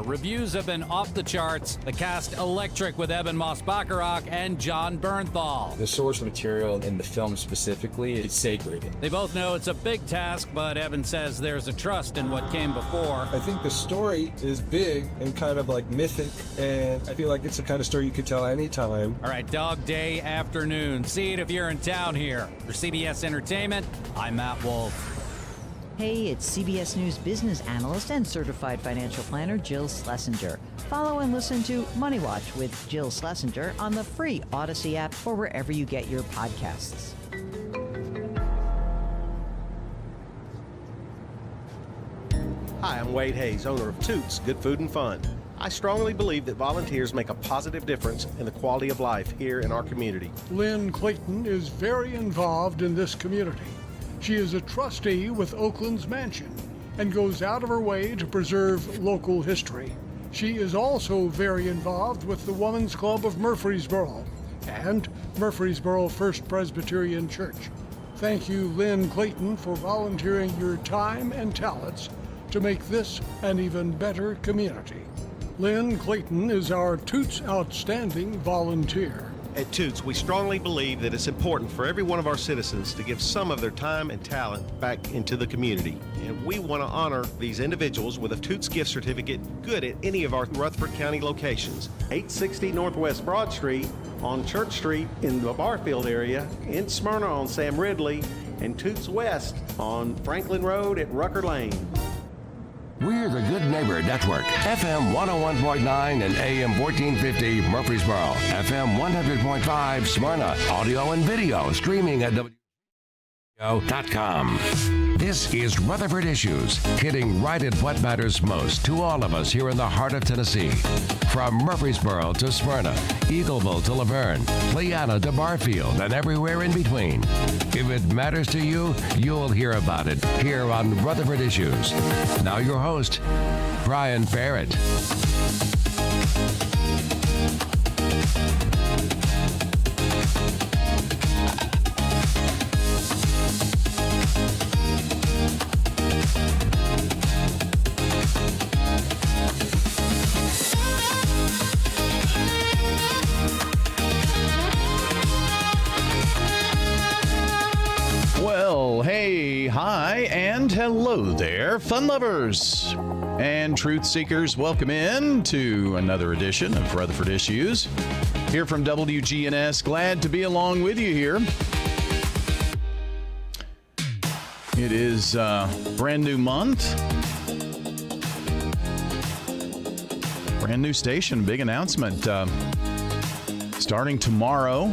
Reviews have been off the charts. The cast electric with Eben Moss-Bacharach and John Bernthal. The source material in the film specifically is sacred. They both know it's a big task, but Eben says there's a trust in what came before. I think the story is big and kind of like mythic, and I feel like it's the kind of story you could tell anytime. All right, Dog Day afternoon. See it if you're in town here. For CBS Entertainment, I'm Matt Wolf. Hey, it's CBS News business analyst and certified financial planner Jill Schlesinger. Follow and listen to Money Watch with Jill Schlesinger on the free Odyssey app or wherever you get your podcasts. Hi, I'm Wade Hayes, owner of Toots Good Food and Fun. I strongly believe that volunteers make a positive difference in the quality of life here in our community. Lynn Clayton is very involved in this community. She is a trustee with Oakland's Mansion and goes out of her way to preserve local history. She is also very involved with the Women's Club of Murfreesboro and Murfreesboro First Presbyterian Church. Thank you, Lynn Clayton, for volunteering your time and talents to make this an even better community. Lynn Clayton is our Toots Outstanding Volunteer. At Toots, we strongly believe that it's important for every one of our citizens to give some of their time and talent back into the community. And we want to honor these individuals with a Toots gift certificate good at any of our Rutherford County locations. 860 Northwest Broad Street, on Church Street in the Barfield area, in Smyrna on Sam Ridley, and Toots West on Franklin Road at Rucker Lane. We're the Good Neighbor Network, FM 101.9 and AM 1450 Murfreesboro, FM 100.5 Smyrna, audio and video streaming at WWO.com. This is Rutherford Issues, hitting right at what matters most to all of us here in the heart of Tennessee. From Murfreesboro to Smyrna, Eagleville to Laverne, Leanna to Barfield, and everywhere in between. If it matters to you, you'll hear about it here on Rutherford Issues. Now your host, Brian Barrett. Well, hey, hi, and hello there, fun lovers and truth seekers. Welcome in to another edition of Rutherford Issues here from WGNS. Glad to be along with you here. It is a brand new month, brand new station, big announcement starting tomorrow.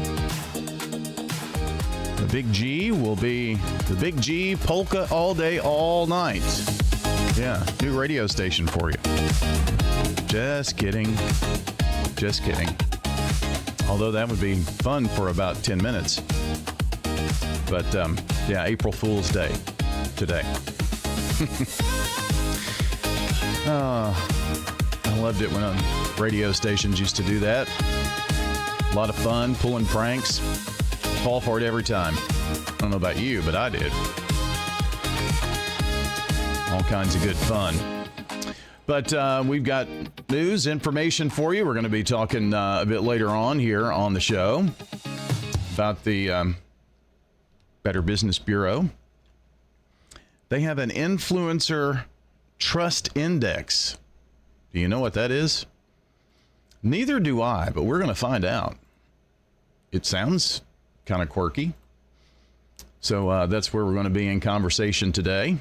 The Big G will be the Big G Polka all day, all night. Yeah, new radio station for you. Just kidding. Just kidding. Although that would be fun for about 10 minutes. But, yeah, April Fool's Day today. I loved it when radio stations used to do that. A lot of fun, pulling pranks. Fall for it every time. I don't know about you, but I did. All kinds of good fun. But we've got news, information for you. We're going to be talking a bit later on here on the show about the Better Business Bureau. They have an influencer trust index. Do you know what that is? Neither do I, but we're going to find out. It sounds kind of quirky. So that's where we're going to be in conversation today.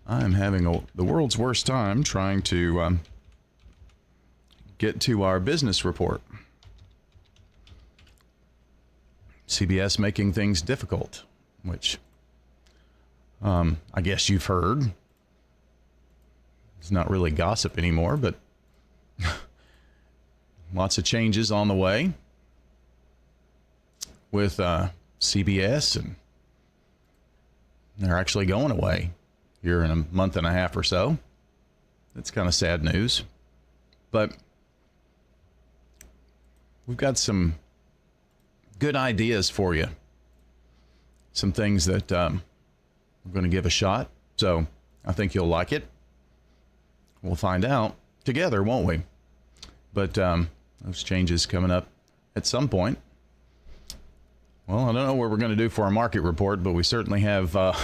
I'm having the world's worst time trying to get to our business report. CBS making things difficult, which I guess you've heard. It's not really gossip anymore, but lots of changes on the way with CBS, and they're actually going away here in a month and a half or so. That's kind of sad news. But we've got some good ideas for you. Some things that we're going to give a shot. So I think you'll like it. We'll find out together, won't we? But those changes coming up at some point. Well, I don't know what we're going to do for our market report, but we certainly have, I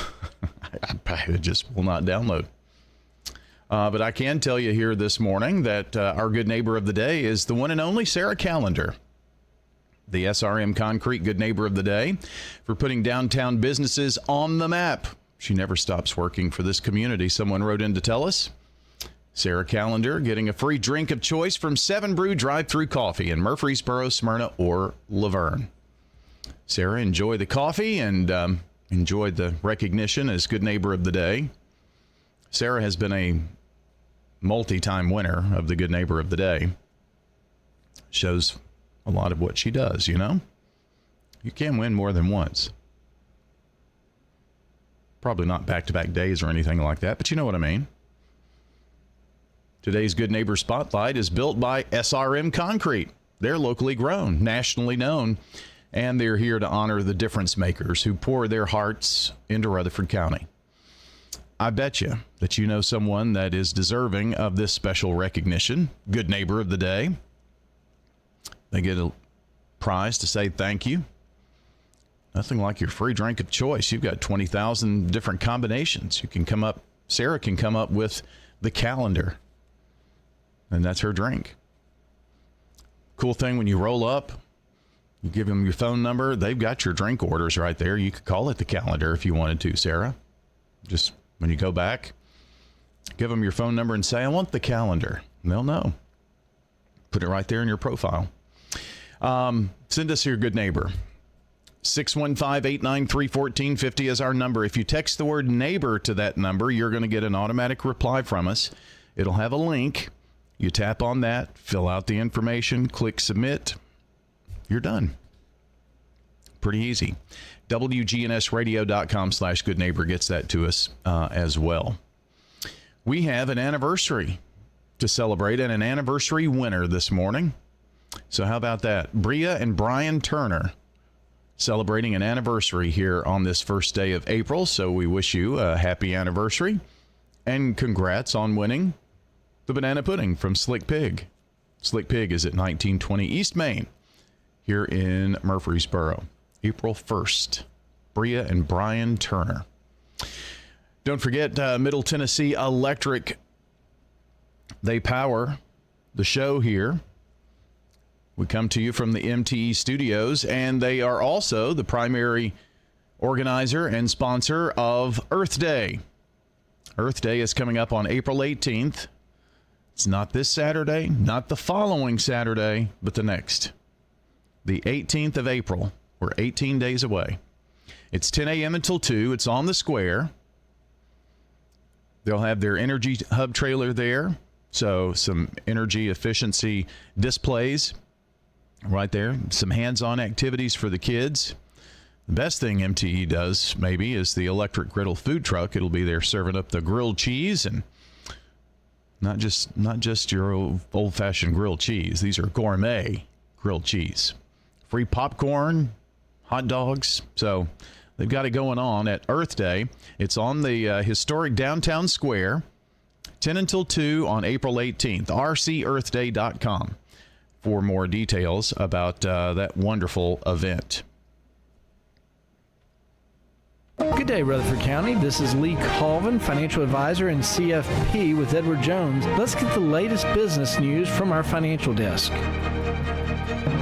just will not download. But I can tell you here this morning that our good neighbor of the day is the one and only Sarah Callender, the SRM Concrete Good Neighbor of the Day, for putting downtown businesses on the map. She never stops working for this community. Someone wrote in to tell us. Sarah Callender getting a free drink of choice from 7 Brew Drive-Thru Coffee in Murfreesboro, Smyrna, or Laverne. Sarah, enjoy the coffee and enjoy the recognition as Good Neighbor of the Day. Sarah has been a multi-time winner of the Good Neighbor of the Day. Shows a lot of what she does, you know? You can win more than once. Probably not back-to-back days or anything like that, but you know what I mean. Today's Good Neighbor Spotlight is built by SRM Concrete. They're locally grown, nationally known, and they're here to honor the difference makers who pour their hearts into Rutherford County. I bet you that you know someone that is deserving of this special recognition, Good Neighbor of the Day. They get a prize to say thank you. Nothing like your free drink of choice. You've got 20,000 different combinations. You can come up, Sarah can come up with the calendar, and that's her drink. Cool thing, when you roll up, you give them your phone number. They've got your drink orders right there. You could call it the calendar if you wanted to, Sarah. Just when you go back, give them your phone number and say, I want the calendar. And they'll know. Put it right there in your profile. Send us your good neighbor. 615-893-1450 is our number. If you text the word neighbor to that number, you're going to get an automatic reply from us. It'll have a link. You tap on that, fill out the information, click submit. You're done. Pretty easy. WGNSradio.com/good neighbor gets that to us as well. We have an anniversary to celebrate and an anniversary winner this morning. So how about that? Bria and Brian Turner celebrating an anniversary here on this first day of April. So we wish you a happy anniversary and congrats on winning the banana pudding from Slick Pig. Slick Pig is at 1920 East Main here in Murfreesboro. April 1st. Bria and Brian Turner. Don't forget Middle Tennessee Electric. They power the show here. We come to you from the MTE studios, and they are also the primary organizer and sponsor of Earth Day. Earth Day is coming up on April 18th. It's not this Saturday, not the following Saturday, but the next. The 18th of April. We're 18 days away. It's 10 a.m. until 2. It's on the square. They'll have their Energy Hub trailer there. So some energy efficiency displays right there. Some hands-on activities for the kids. The best thing MTE does, maybe, is the electric griddle food truck. It'll be there serving up the grilled cheese, and not just your old-fashioned grilled cheese. These are gourmet grilled cheese. Free popcorn, hot dogs. So they've got it going on at Earth Day. It's on the historic downtown square, 10 until 2 on April 18th. rcearthday.com for more details about that wonderful event. Good day, Rutherford County. This is Lee Colvin, financial advisor and CFP with Edward Jones. Let's get the latest business news from our financial desk.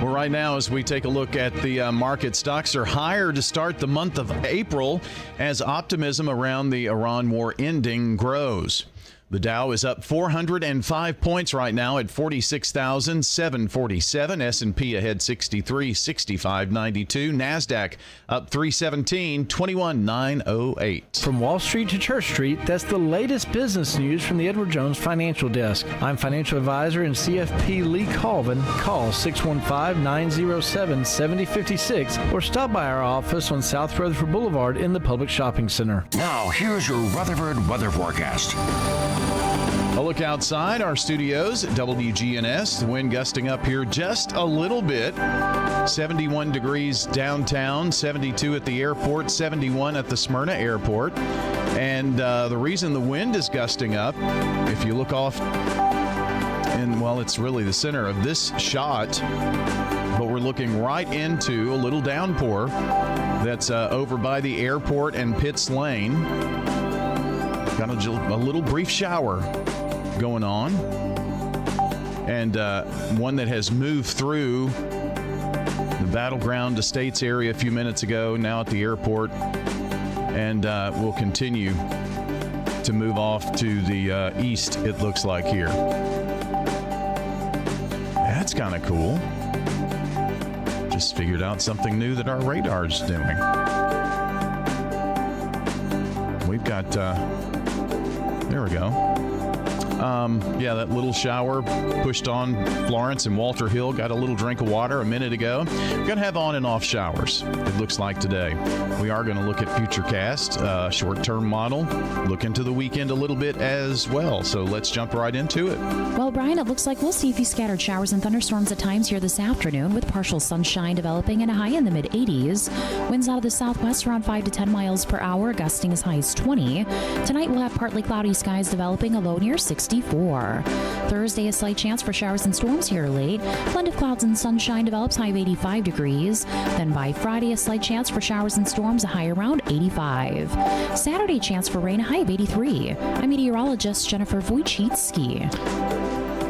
Well, right now, as we take a look at the market, stocks are higher to start the month of April as optimism around the Iran war ending grows. The Dow is up 405 points right now at 46,747. S&P ahead 63, 65.92. NASDAQ up 317, 21,908. From Wall Street to Church Street, that's the latest business news from the Edward Jones Financial Desk. I'm financial advisor and CFP Lee Colvin. Call 615-907-7056 or stop by our office on South Rutherford Boulevard in the Public Shopping Center. Now, here's your Rutherford weather forecast. A look outside our studios at WGNS. The wind gusting up here just a little bit. 71 degrees downtown, 72 at the airport, 71 at the Smyrna airport. And the reason the wind is gusting up, if you look off, and well, it's really the center of this shot, but we're looking right into a little downpour that's over by the airport and Pitts Lane. Got a little brief shower going on, and one that has moved through the Battleground Estates area a few minutes ago, now at the airport, and will continue to move off to the east, it looks like here. That's kind of cool. Just figured out something new that our radar's doing. We've got, there we go. Yeah, that little shower pushed on Florence and Walter Hill. Got a little drink of water a minute ago. We're going to have on and off showers, it looks like today. We are going to look at Futurecast, short-term model. Look into the weekend a little bit as well. So let's jump right into it. Well, Brian, it looks like we'll see a few scattered showers and thunderstorms at times here this afternoon, with partial sunshine developing and a high in the mid-80s. Winds out of the southwest around 5 to 10 miles per hour, gusting as high as 20. Tonight we'll have partly cloudy skies developing, a low near 64. Thursday, a slight chance for showers and storms here late. Blend of clouds and sunshine develops, high of 85 degrees. Then by Friday, a slight chance for showers and storms, a high around 85. Saturday, chance for rain, a high of 83. I'm meteorologist Jennifer Wojcicki.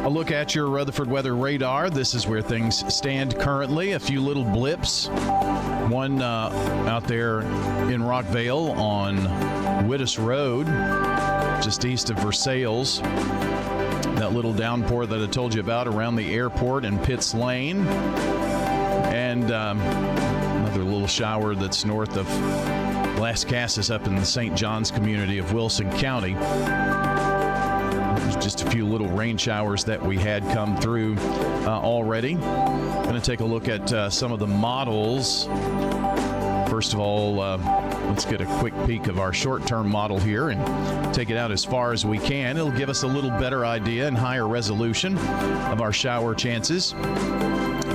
A look at your Rutherford weather radar. This is where things stand currently. A few little blips. One out there in Rockvale on Whittis Road, just east of Versailles. That little downpour that I told you about around the airport and Pitts Lane. And another little shower that's north of Las Casas up in the St. John's community of Wilson County. There's just a few little rain showers that we had come through already. Going to take a look at some of the models. First of all, let's get a quick peek of our short-term model here and take it out as far as we can. It'll give us a little better idea and higher resolution of our shower chances.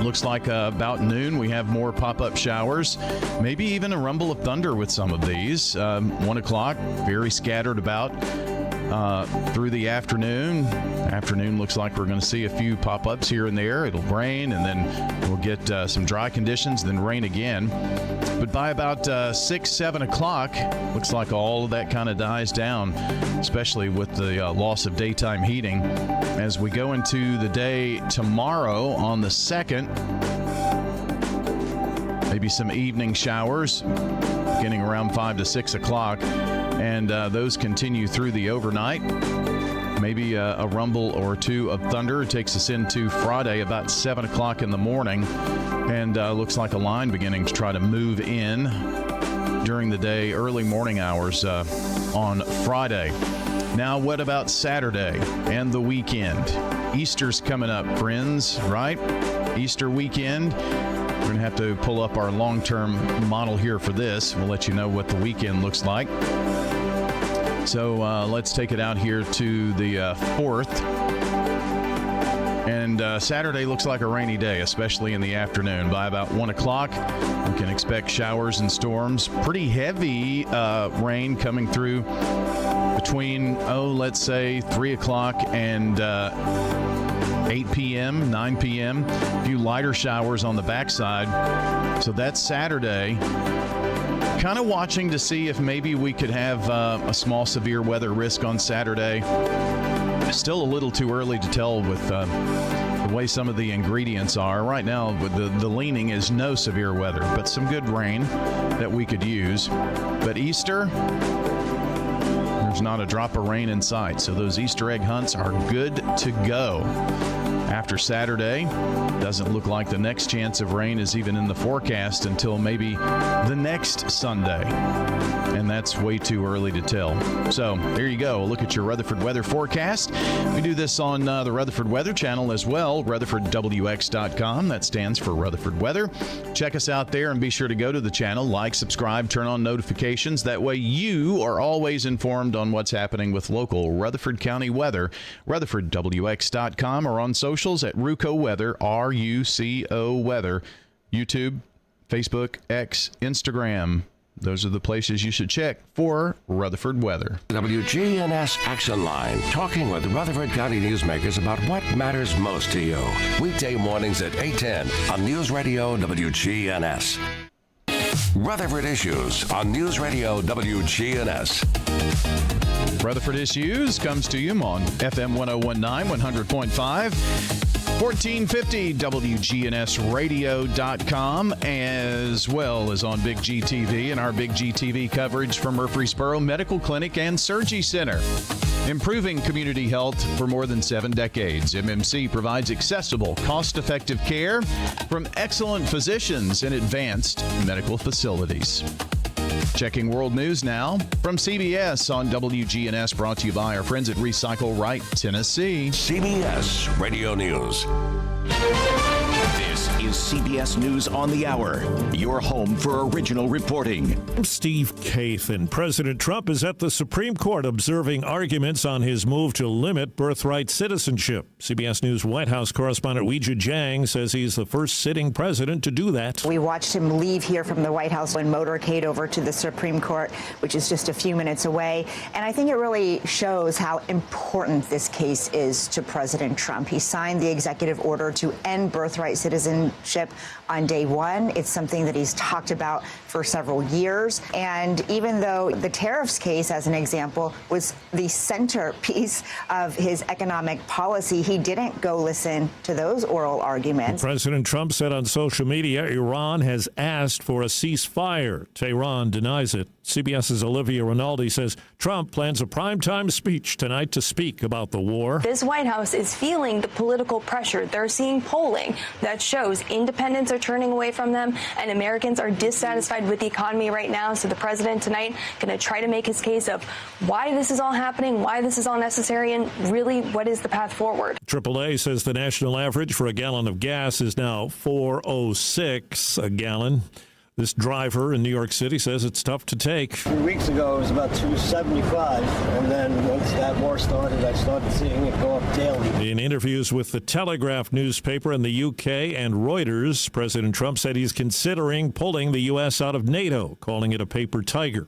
Looks like about noon we have more pop-up showers, maybe even a rumble of thunder with some of these. 1 o'clock, very scattered about through the afternoon. Afternoon looks like we're going to see a few pop-ups here and there. It'll rain, and then we'll get some dry conditions, then rain again. But by about 6, 7 o'clock, looks like all of that kind of dies down, especially with the loss of daytime heating. As we go into the day tomorrow on the 2nd, maybe some evening showers beginning around 5 to 6 o'clock, and those continue through the overnight. Maybe a rumble or two of thunder. It takes us into Friday about 7 o'clock in the morning, and looks like a line beginning to try to move in during the day, early morning hours on Friday. Now, what about Saturday and the weekend? Easter's coming up, friends, right? Easter weekend. We're going to have to pull up our long-term model here for this. We'll let you know what the weekend looks like. So let's take it out here to the 4th. And Saturday looks like a rainy day, especially in the afternoon. By about 1 o'clock, we can expect showers and storms. Pretty heavy rain coming through between, let's say 3 o'clock and 8 p.m., 9 p.m. A few lighter showers on the backside. So that's Saturday. Kind of watching to see if maybe we could have a small severe weather risk on Saturday. Still a little too early to tell with the way some of the ingredients are. Right now, the leaning is no severe weather, but some good rain that we could use. But Easter, there's not a drop of rain in sight. So those Easter egg hunts are good to go. After Saturday, doesn't look like the next chance of rain is even in the forecast until maybe the next Sunday. And that's way too early to tell. So there you go. Look at your Rutherford weather forecast. We do this on the Rutherford Weather Channel as well, RutherfordWX.com. That stands for Rutherford Weather. Check us out there and be sure to go to the channel, like, subscribe, turn on notifications. That way you are always informed on on what's happening with local Rutherford County weather. RutherfordWX.com or on socials at Ruco Weather, RUCO Weather. YouTube, Facebook, X, Instagram. Those are the places you should check for Rutherford weather. WGNS Action Line, talking with Rutherford County newsmakers about what matters most to you. Weekday mornings at 8:10 on News Radio WGNS. Rutherford Issues on News Radio WGNS. Rutherford Issues comes to you on FM 1019, 100.5. 1450 WGNSradio.com, as well as on Big G TV and our Big G TV coverage from Murfreesboro Medical Clinic and Surgery Center. Improving community health for more than 7 decades, MMC provides accessible, cost-effective care from excellent physicians in advanced medical facilities. Checking world news now from CBS on WGNS, brought to you by our friends at Recycle Right, Tennessee. CBS Radio News. This is CBS News on the Hour, your home for original reporting. I'm Steve Kathan. President Trump is at the Supreme Court observing arguments on his move to limit birthright citizenship. CBS News White House correspondent Weijia Jiang says he's the first sitting president to do that. We watched him leave here from the White House and motorcade over to the Supreme Court, which is just a few minutes away. And I think it really shows how important this case is to President Trump. He signed the executive order to end birthright citizenship on day one. It's something that he's talked about for several years. And even though the tariffs case, as an example, was the centerpiece of his economic policy, he didn't go listen to those oral arguments. President Trump said on social media Iran has asked for a ceasefire. Tehran denies it. CBS's Olivia Rinaldi says Trump plans a primetime speech tonight to speak about the war. This White House is feeling the political pressure. They're seeing polling that shows independents are turning away from them and Americans are dissatisfied with the economy right now. So the president tonight going to try to make his case of why this is all happening, why this is all necessary, and really what is the path forward. AAA says the national average for a gallon of gas is now $4.06 a gallon. This driver in New York City says it's tough to take. 3 weeks ago, it was about $2.75, and then once that war started, I started seeing it go up daily. In interviews with the Telegraph newspaper in the UK and Reuters, President Trump said he's considering pulling the U.S. out of NATO, calling it a paper tiger.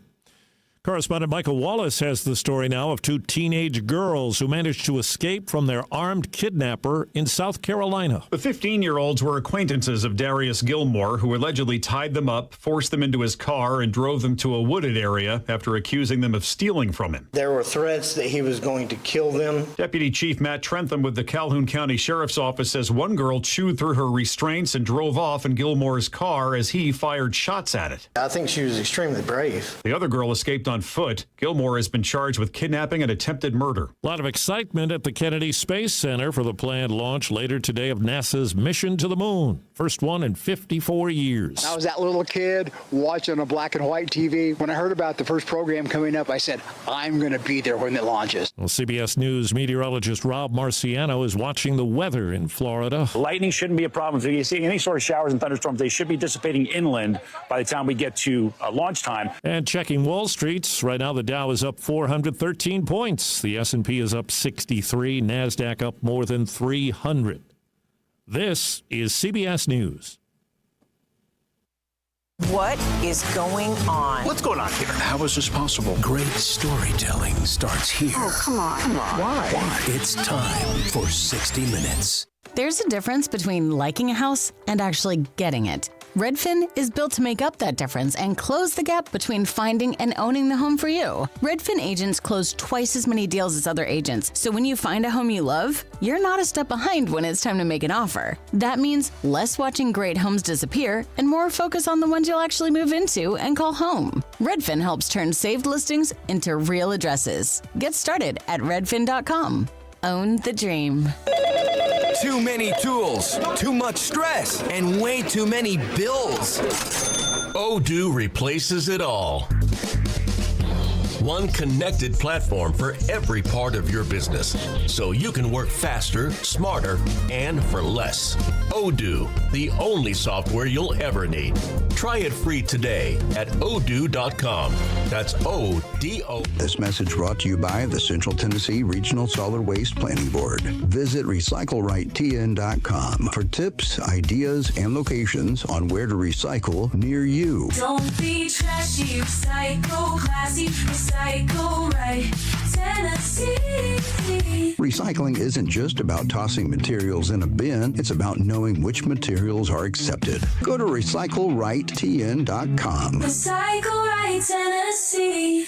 Correspondent Michael Wallace has the story now of 2 teenage girls who managed to escape from their armed kidnapper in South Carolina. The 15-year-olds were acquaintances of Darius Gilmore, who allegedly tied them up, forced them into his car, and drove them to a wooded area after accusing them of stealing from him. There were threats that he was going to kill them. Deputy Chief Matt Trentham with the Calhoun County Sheriff's Office says one girl chewed through her restraints and drove off in Gilmore's car as he fired shots at it. I think she was extremely brave. The other girl escaped on foot. Gilmore has been charged with kidnapping and attempted murder. A lot of excitement at the Kennedy Space Center for the planned launch later today of NASA's mission to the moon. First one in 54 years. I was that little kid watching a black and white TV. When I heard about the first program coming up, I said, I'm going to be there when it launches. Well, CBS News meteorologist Rob Marciano is watching the weather in Florida. Lightning shouldn't be a problem. So you see any sort of showers and thunderstorms, they should be dissipating inland by the time we get to launch time. And checking Wall Street's right now, the Dow is up 413 points. The S&P is up 63. NASDAQ up more than 300. This is CBS News. What is going on? What's going on here? How is this possible? Great storytelling starts here. Oh, come on. Why? It's time for 60 Minutes. There's a difference between liking a house and actually getting it. Redfin is built to make up that difference and close the gap between finding and owning the home for you. Redfin agents close twice as many deals as other agents, so when you find a home you love, you're not a step behind when it's time to make an offer. That means less watching great homes disappear and more focus on the ones you'll actually move into and call home. Redfin helps turn saved listings into real addresses. Get started at redfin.com. Own the dream. Too many tools, too much stress, and way too many bills. Odoo replaces it all. One connected platform for every part of your business, so you can work faster, smarter, and for less. Odoo, the only software you'll ever need. Try it free today at odoo.com. That's ODOO.com. This message brought to you by the Central Tennessee Regional Solid Waste Planning Board. Visit RecycleRightTN.com for tips, ideas, and locations on where to recycle near you. Don't be trashy, recycle classy, recycle right, Tennessee. Recycling isn't just about tossing materials in a bin, it's about knowing which materials are accepted. Go to RecycleRightTN.com. Recycle right, Tennessee.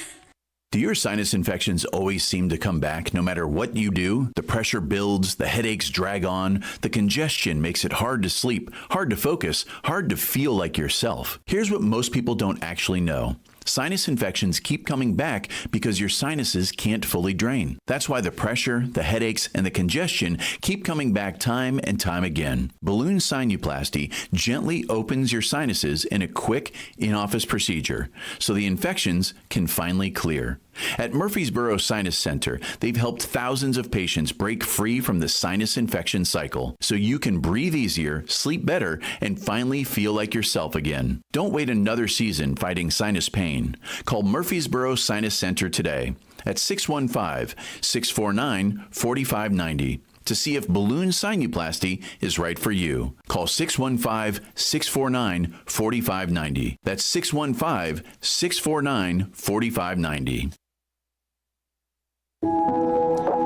Do your sinus infections always seem to come back no matter what you do? The pressure builds, the headaches drag on, the congestion makes it hard to sleep, hard to focus, hard to feel like yourself. Here's what most people don't actually know. Sinus infections keep coming back because your sinuses can't fully drain. That's why the pressure, the headaches, and the congestion keep coming back time and time again. Balloon sinuplasty gently opens your sinuses in a quick, in-office procedure so the infections can finally clear. At Murfreesboro Sinus Center, they've helped thousands of patients break free from the sinus infection cycle so you can breathe easier, sleep better, and finally feel like yourself again. Don't wait another season fighting sinus pain. Call Murfreesboro Sinus Center today at 615-649-4590 to see if balloon sinuplasty is right for you. Call 615-649-4590. That's 615-649-4590.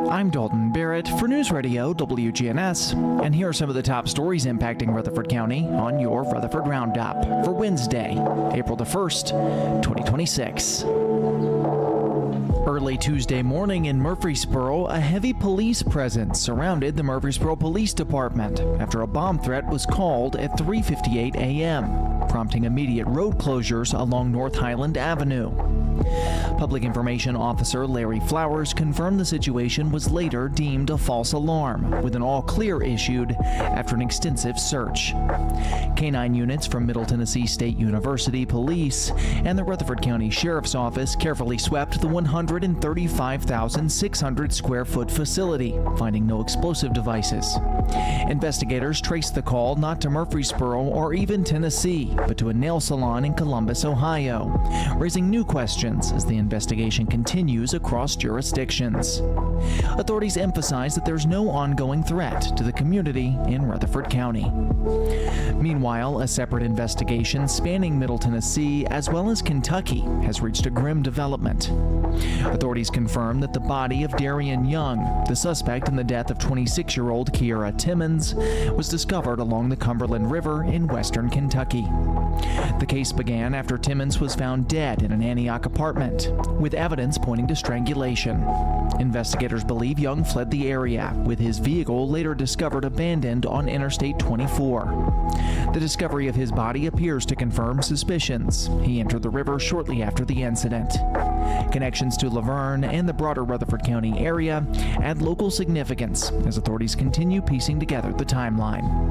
I'm Dalton Barrett for News Radio WGNS, and here are some of the top stories impacting Rutherford County on your Rutherford Roundup for Wednesday, April the 1st, 2026. Early Tuesday morning in Murfreesboro, a heavy police presence surrounded the Murfreesboro Police Department after a bomb threat was called at 3:58 a.m., prompting immediate road closures along North Highland Avenue. Public Information Officer Larry Flowers confirmed the situation was later deemed a false alarm, with an all-clear issued after an extensive search. Canine units from Middle Tennessee State University Police and the Rutherford County Sheriff's Office carefully swept the 135,600 square foot facility, finding no explosive devices. Investigators traced the call not to Murfreesboro or even Tennessee, but to a nail salon in Columbus, Ohio, raising new questions as the investigation continues across jurisdictions. Authorities emphasize that there's no ongoing threat to the community in Rutherford County. Meanwhile, a separate investigation spanning Middle Tennessee as well as Kentucky has reached a grim development. Authorities confirm that the body of Darian Young, the suspect in the death of 26-year-old Kiera Timmons, was discovered along the Cumberland River in western Kentucky. The case began after Timmons was found dead in an Antioch apartment, with evidence pointing to strangulation. Investigators believe Young fled the area, with his vehicle later discovered abandoned on Interstate 24. The discovery of his body appears to confirm suspicions. He entered the river shortly after the incident. Connections to Laverne and the broader Rutherford County area add local significance as authorities continue piecing together the timeline.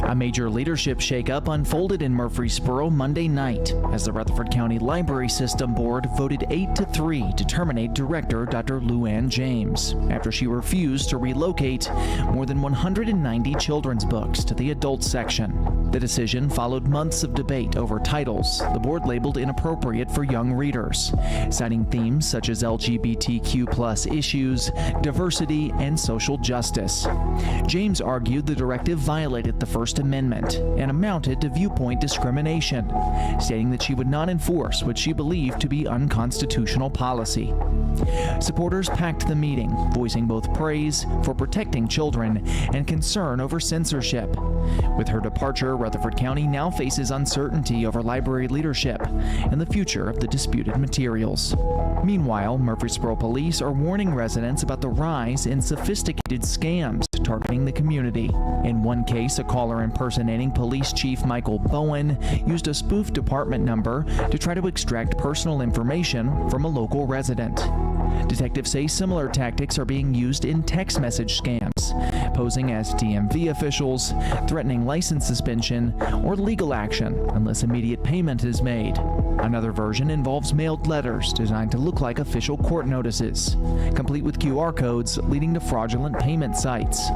A major leadership shakeup unfolded in Murfreesboro Monday night as the Rutherford County Library System Board voted 8-3 to terminate Director Dr. Lou Ann James after she refused to relocate more than 190 children's books to the adult section. The decision followed months of debate over titles the board labeled inappropriate for young readers, citing themes such as LGBTQ+ issues, diversity, and social justice. James argued the directive violated the First Amendment and amounted to viewpoint discrimination, stating that she would not enforce what she believed to be unconstitutional policy. Supporters packed the meeting, voicing both praise for protecting children and concern over censorship. With her departure, Rutherford County now faces uncertainty over library leadership and the future of the disputed materials. Meanwhile, Murfreesboro police are warning residents about the rise in sophisticated scams targeting the community. In one case, a caller impersonating Police Chief Michael Bowen used a spoof department number to try to extract personal information from a local resident. Detectives say similar tactics are being used in text message scams, posing as DMV officials, threatening license suspension or legal action unless immediate payment is made. Another version involves mailed letters designed to look like official court notices, complete with QR codes leading to fraudulent payment sites.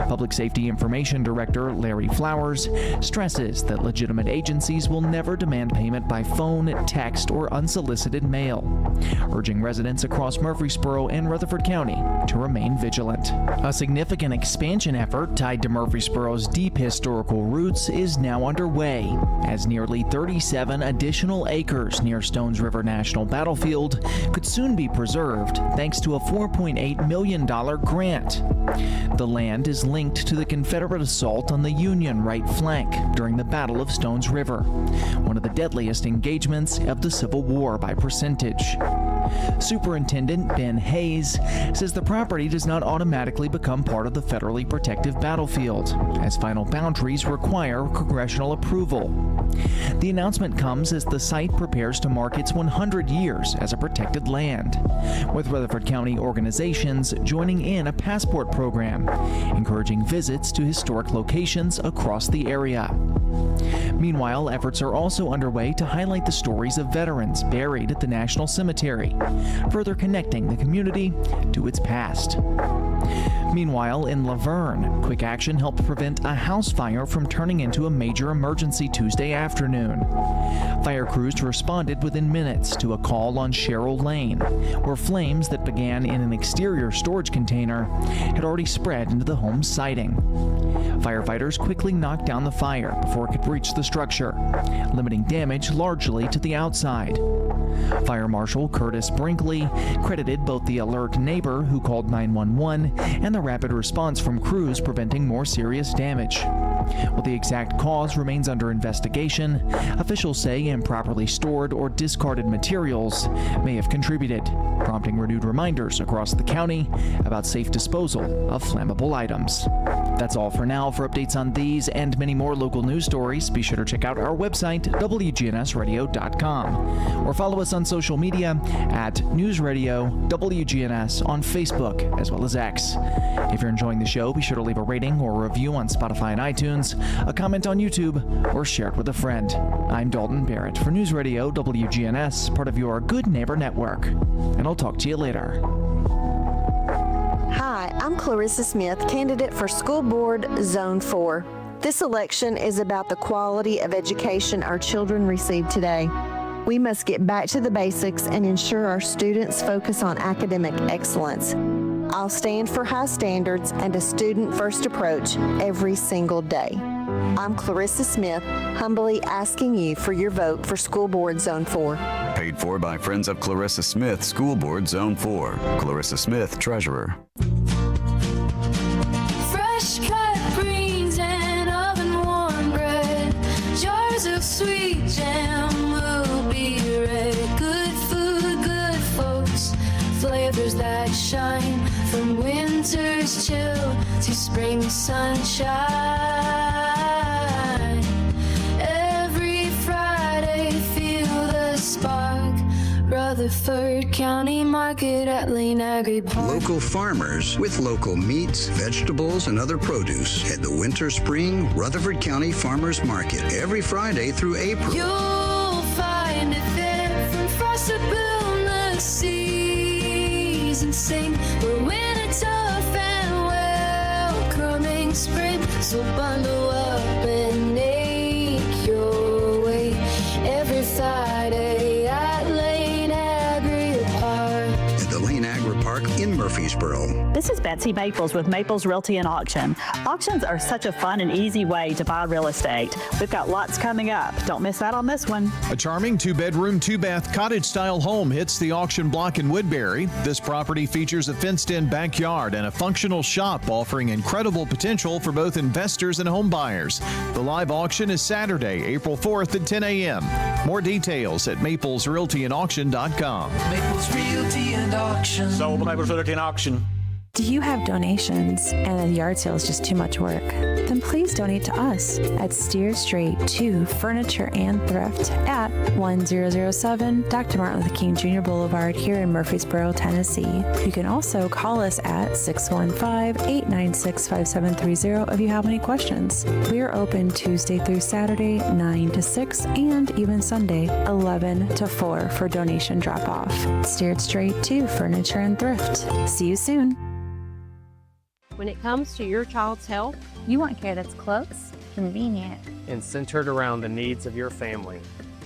Public Safety Information Director Larry Flowers stresses that legitimate agencies will never demand payment by phone, text, or unsolicited mail, urging residents across Murfreesboro and Rutherford County to remain vigilant. A significant expansion effort tied to Murfreesboro's deep historical roots is now underway, as nearly 37 additional acres near Stones River National Battlefield could soon be preserved thanks to a $4.8 million grant. The land is linked to the Confederate assault on the Union right flank during the Battle of Stones River, one of the deadliest engagements of the Civil War by percentage. Superintendent Ben Hayes says the property does not automatically become part of the federally protective battlefield, as final boundaries require congressional approval. The announcement comes as the site prepares to mark its 100 years as a protected land, with Rutherford County organizations joining in a passport program, encouraging visits to historic locations across the area. Meanwhile, efforts are also underway to highlight the stories of veterans buried at the National Cemetery, further connecting the community to its past. Meanwhile, in Laverne, quick action helped prevent a house fire from turning into a major emergency Tuesday afternoon. Fire crews responded within minutes to a call on Sherrill Lane, where flames that began in an exterior storage container had already spread into the home's siding. Firefighters quickly knocked down the fire before it could reach the structure, limiting damage largely to the outside. Fire Marshal Curtis Brinkley credited both the alert neighbor who called 911 and the rapid response from crews preventing more serious damage. While the exact cause remains under investigation, officials say improperly stored or discarded materials may have contributed, prompting renewed reminders across the county about safe disposal of flammable items. That's all for now. For updates on these and many more local news stories, be sure to check out our website, WGNSradio.com, or follow us on social media at News Radio WGNS on Facebook as well as X. If you're enjoying the show, be sure to leave a rating or a review on Spotify and iTunes, a comment on YouTube, or share it with a friend. I'm Dalton Barrett for News Radio WGNS, part of your Good Neighbor Network, and I'll talk to you later. Hi, I'm Clarissa Smith, candidate for School Board Zone 4. This election is about the quality of education our children receive today. We must get back to the basics and ensure our students focus on academic excellence. I'll stand for high standards and a student-first approach every single day. I'm Clarissa Smith, humbly asking you for your vote for School Board Zone 4. Paid for by Friends of Clarissa Smith, School Board Zone 4. Clarissa Smith, Treasurer. Fresh cut greens and oven warm bread. Jars of sweet jam will be red. Good food, good folks. Flavors that shine from winter's chill to spring sunshine. Every Friday, feel the spark. Rutherford County Market at Lane Agri Park. Local farmers with local meats, vegetables, and other produce at the Winter Spring Rutherford County Farmers Market every Friday through April. You'll find it there from frost to bloom the seas and sing. We're winter tough and welcoming spring. So bundle up and make your way every Friday at Lane Agri Park. At the Lane Agri Park in Murfreesboro. This is Betsy Maples with Maples Realty and Auction. Auctions are such a fun and easy way to buy real estate. We've got lots coming up. Don't miss out on this one. A charming 2-bedroom, 2-bath cottage-style home hits the auction block in Woodbury. This property features a fenced-in backyard and a functional shop offering incredible potential for both investors and home buyers. The live auction is Saturday, April 4th at 10 a.m. More details at maplesrealtyandauction.com. Maples Realty and Auction. Sold Maples Realty and Auction. Do you have donations and the yard sale is just too much work? Then please donate to us at Steer Street 2 Furniture and Thrift at 1007 Dr. Martin Luther King Jr. Boulevard here in Murfreesboro, Tennessee. You can also call us at 615-896-5730 if you have any questions. We are open Tuesday through Saturday, 9 to 6, and even Sunday, 11 to 4 for donation drop-off. Steer Street 2 Furniture and Thrift. See you soon. When it comes to your child's health, you want care that's close, convenient, and centered around the needs of your family.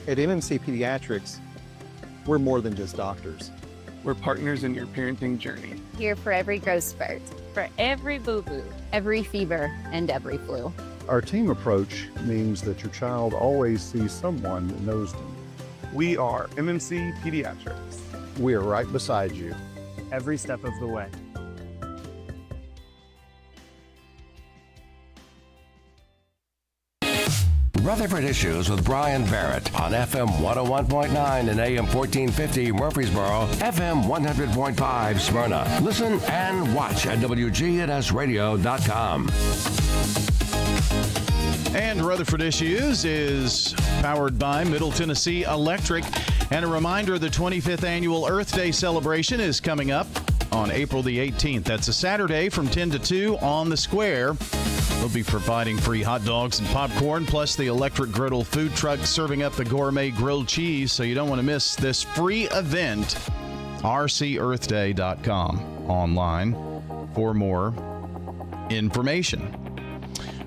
At MMC Pediatrics, we're more than just doctors. We're partners in your parenting journey. Here for every growth spurt, for every boo-boo, every fever, and every flu. Our team approach means that your child always sees someone that knows them. We are MMC Pediatrics. We are right beside you every step of the way. Rutherford Issues with Brian Barrett on FM 101.9 and AM 1450 Murfreesboro, FM 100.5 Smyrna. Listen and watch at WGNSradio.com. And Rutherford Issues is powered by Middle Tennessee Electric. And a reminder, the 25th Annual Earth Day celebration is coming up on April the 18th. That's a Saturday from 10 to 2 on the square. We'll be providing free hot dogs and popcorn, plus the electric griddle food truck serving up the gourmet grilled cheese. So you don't want to miss this free event. rcearthday.com online for more information.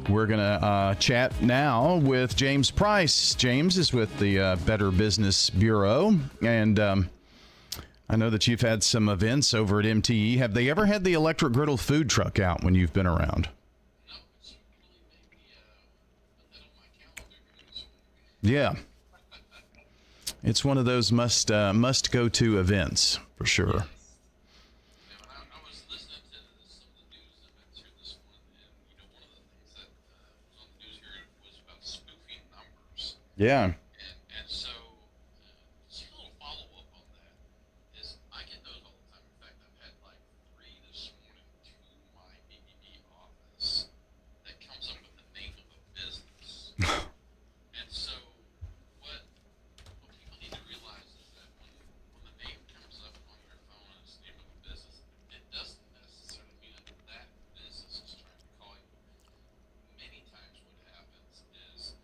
We're going to chat now with James Price. James is with the Better Business Bureau, and I know that you've had some events over at MTE. Have they ever had the electric griddle food truck out when you've been around? Yeah. It's one of those must go to events for sure. Yeah. And so, just a little follow-up on that is I get those all the time. In fact, I've had like 3 this morning to my BBB office that comes up with the name of a business. And so, what people need to realize is that when the name comes up on your phone and it's the name of a business, it doesn't necessarily mean that that business is trying to call you. Many times what happens is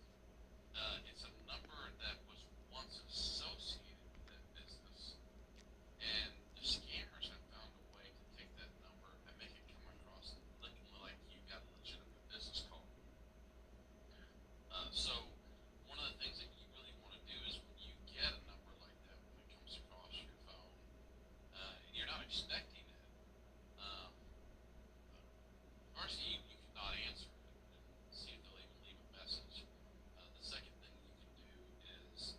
it's a number that was once associated with that business, and the scammers have found a way to take that number and make it come across looking like you got a legitimate business call. So one of the things that you really want to do is when you get a number like that, when it comes across your phone, and you're not expecting it, first you cannot answer it and see if they'll even leave a message. The second thing you can do is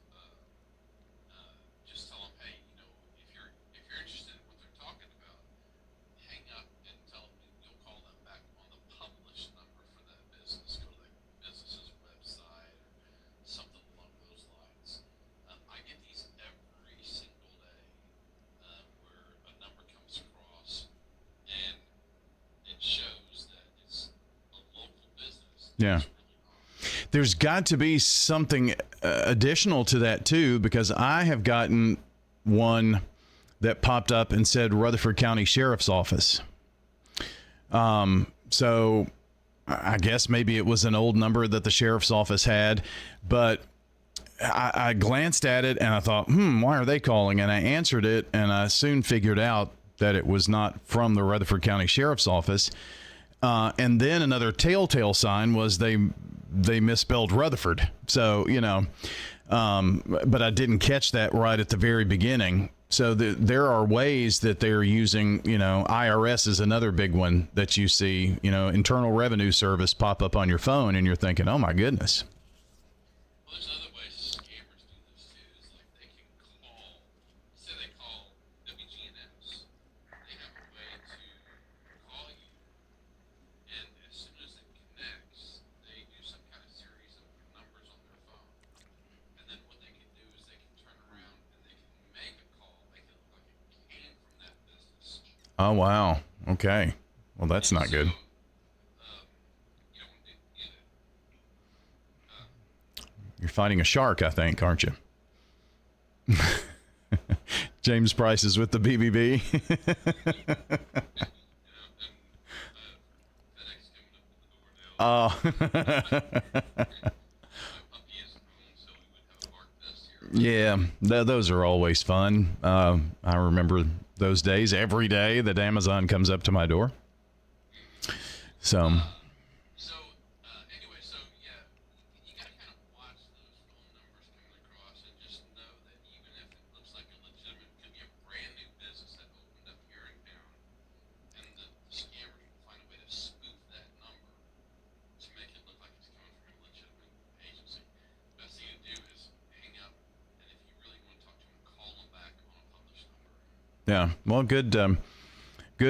just tell them, hey, if you're interested in what they're talking about, hang up and tell them you'll call them back on the published number for that business. Go to that business's website or something along those lines. I get these every single day where a number comes across and it shows that it's a local business. Yeah. There's got to be something additional to that, too, because I have gotten one that popped up and said Rutherford County Sheriff's Office. So I guess maybe it was an old number that the sheriff's office had, but I glanced at it and I thought, why are they calling? And I answered it, and I soon figured out that it was not from the Rutherford County Sheriff's Office. And then another telltale sign was they misspelled Rutherford. So, but I didn't catch that right at the very beginning. So there are ways that they're using, IRS is another big one that you see, Internal Revenue Service pop up on your phone, and you're thinking, oh my goodness. Well, there's other ways scammers do this too. Is like they can call, say they call WGNS. They have a way to call you, and as soon as it connects, they do some kind of series of numbers on their phone. And then what they can do is they can turn around and they can make a call, make it look like it came from that business. Oh, wow. Okay. Well, that's not good. You're fighting a shark, I think, aren't you? James Price is with the BBB. Oh. Yeah, those are always fun. I remember those days every day that Amazon comes up to my door. So. Anyway, so yeah, you got to kind of watch those phone numbers coming across and just know that even if it looks like a legitimate, could be a brand new business that opened up here in town, and the scammers will find a way to spoof that number to make it look like it's coming from a legitimate agency. Best thing to do is hang up, and if you really want to talk to them, call them back on a published number. Yeah, well, good,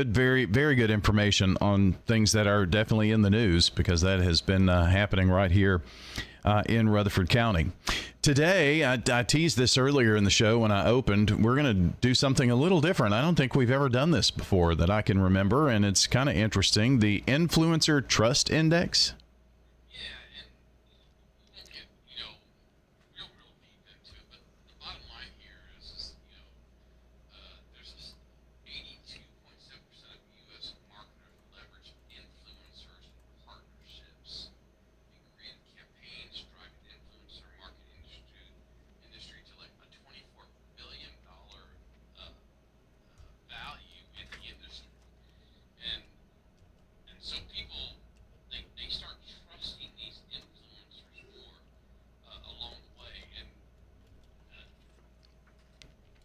very, very good information on things that are definitely in the news, because that has been happening right here in Rutherford County. Today, I teased this earlier in the show when I opened, we're going to do something a little different. I don't think we've ever done this before that I can remember, and it's kind of interesting. The Influencer Trust Index. So people, they start trusting these influencers more along the way, and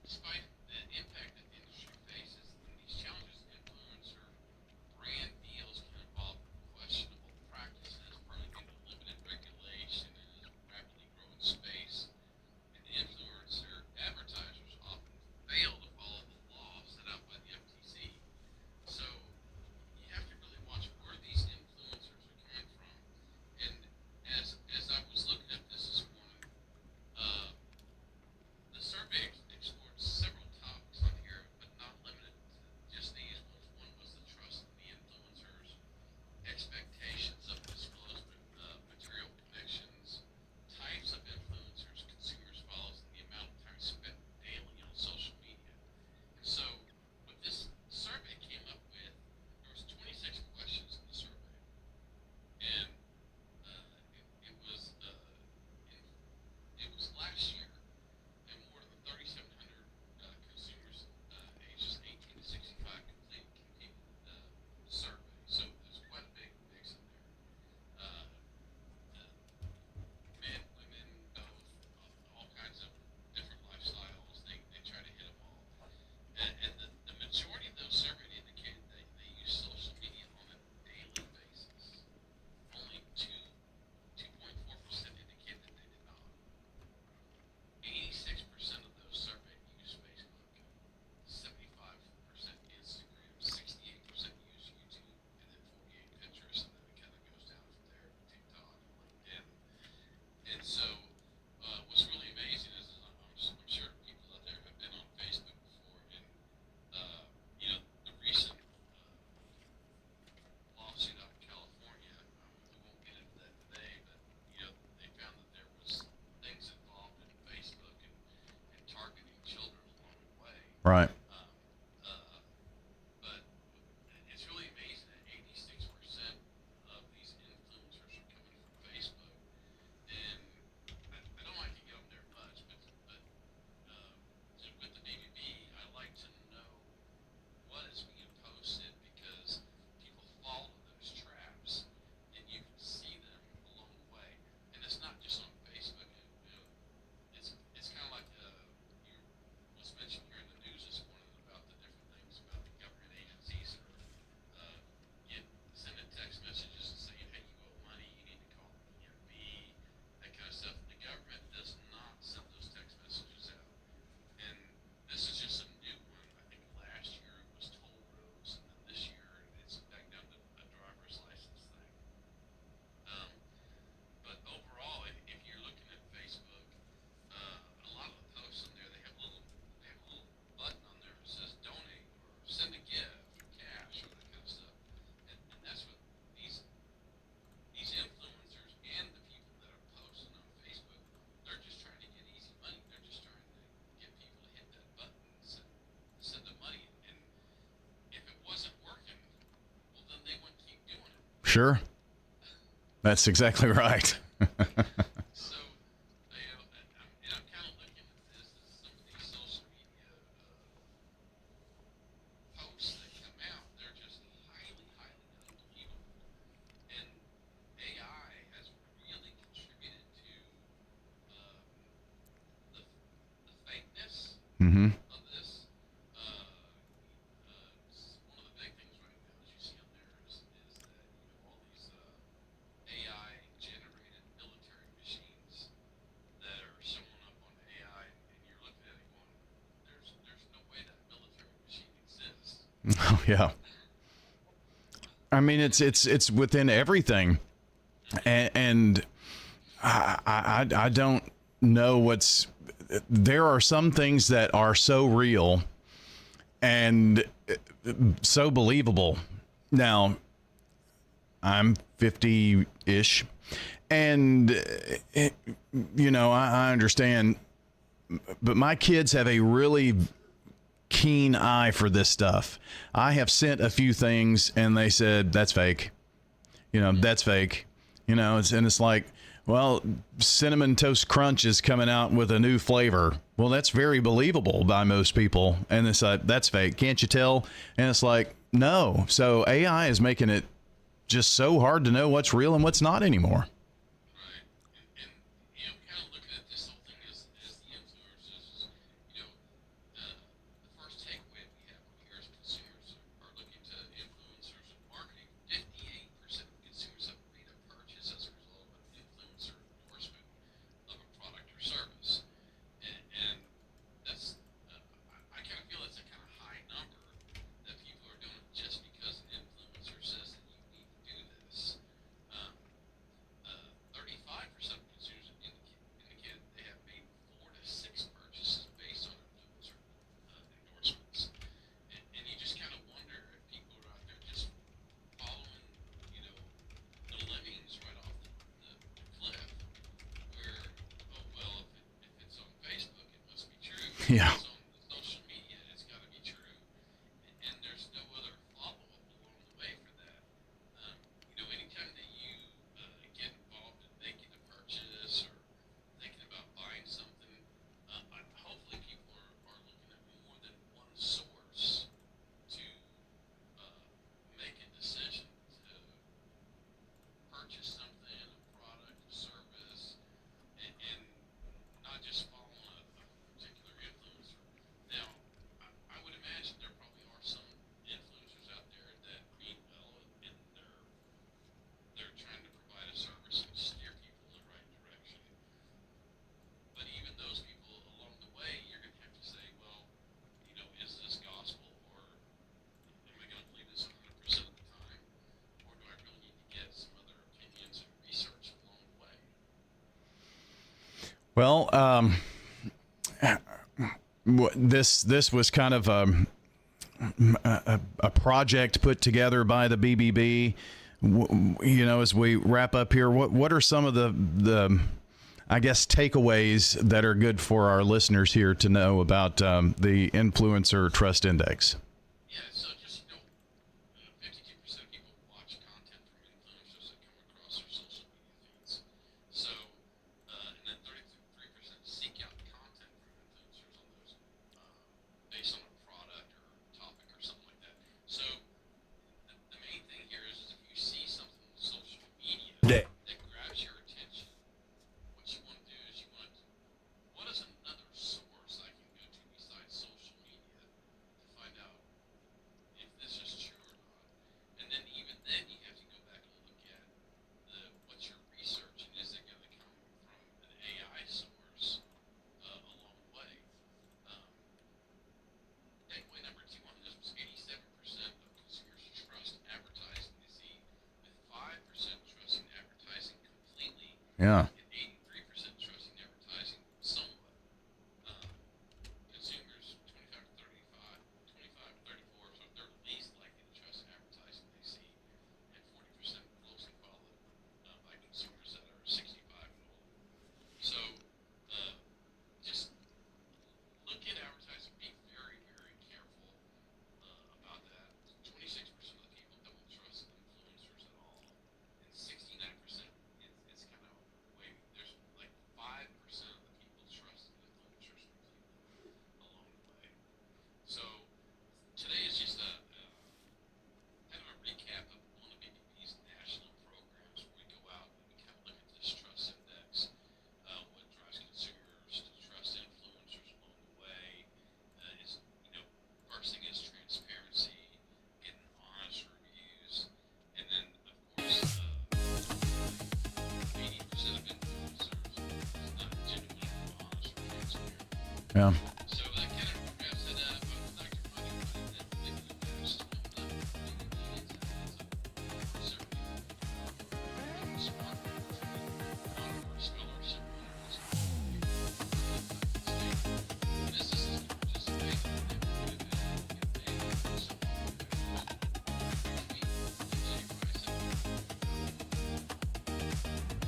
despite the impact that the industry faces and these challenges, influencer brand deals can involve questionable practices, partly due to limited regulation in a rapidly growing space, and influencer advertisers often fail to follow the law set out by the FTC. So you have to really watch where these influencers are coming from. And as I was looking at this morning, the survey explored several topics on here, but not limited to just these ones. One was the trust in the influencers, expectations of disclosed material connections, types of influencers consumers follow, and the amount of time spent daily on social media. And so what this survey came up with, there was 26 questions in the survey, and it was last year, and more than 3,700 consumers ages 18 to 65 completed the survey. So there's quite a big mix in there. Men, women, both, all kinds of different lifestyles. They try to hit them all. And the majority of those surveyed indicated they use social media on a daily basis. Only 2.4% indicated that they did not. 86% of those surveyed use Facebook, 75% Instagram, 68% use YouTube, and then 48% Pinterest, and then it kind of goes down from there to TikTok and LinkedIn. And so what's really amazing is I'm sure people out there have been on Facebook before, and the recent lawsuit out in California, we won't get into that today, but they found that there was things involved in Facebook and targeting children along the way. Right. But it's really amazing that 86% of these influencers are coming from Facebook, and I don't like to get them there much, but with the BBB, I like to know what is being posted, because people fall into those traps, and you can see them along the way. And it's not just on Facebook. It's kind of like was mentioned here in the news this morning about the different things about the government agencies that are sending text messages and saying, hey, you owe money, you need to call BBB, that kind of stuff. The government does not send those text messages out. And this is just a new one. I think last year it was toll roads, and then this year it's back down to a driver's license thing. But overall, if you're looking at Facebook, a lot of the posts in there, they have a little button on there that says donate or send a gift or cash or that kind of stuff. And that's what these influencers and the people that are posting on Facebook, they're just trying to get easy money. They're just trying to get people to hit that button and send them money. And if it wasn't working, well, then they wouldn't keep doing it. Sure. That's exactly right. So, I'm kind of looking at this as some of these social media posts that come out, they're just highly, highly unbelievable. Mm-hmm. Oh yeah. I mean, it's within everything, and I don't know what's. There are some things that are so real and so believable. Now, I'm 50-ish, and I understand, but my kids have a really keen eye for this stuff. I have sent a few things and they said that's fake. That's fake. It's like, well, Cinnamon Toast Crunch is coming out with a new flavor. Well, that's very believable by most people. And it's like, that's fake. Can't you tell? And it's like, no. So AI is making it just so hard to know what's real and what's not anymore. Yeah. Well, this was kind of a project put together by the BBB. As we wrap up here, what are some of the I guess takeaways that are good for our listeners here to know about the Influencer Trust Index? Yeah. Yeah. So that kind of wraps it up. Dr. Money that maybe you used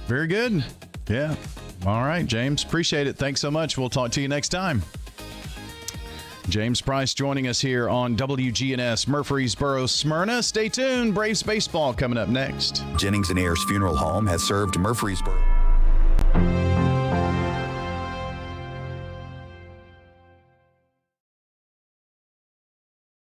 Very good. Yeah. All right, James. Appreciate it. Thanks so much. We'll talk to you next time. James Price joining us here on WGNS Murfreesboro, Smyrna. Stay tuned. Braves baseball coming up next. Jennings and Ayers Funeral Home has served Murfreesboro.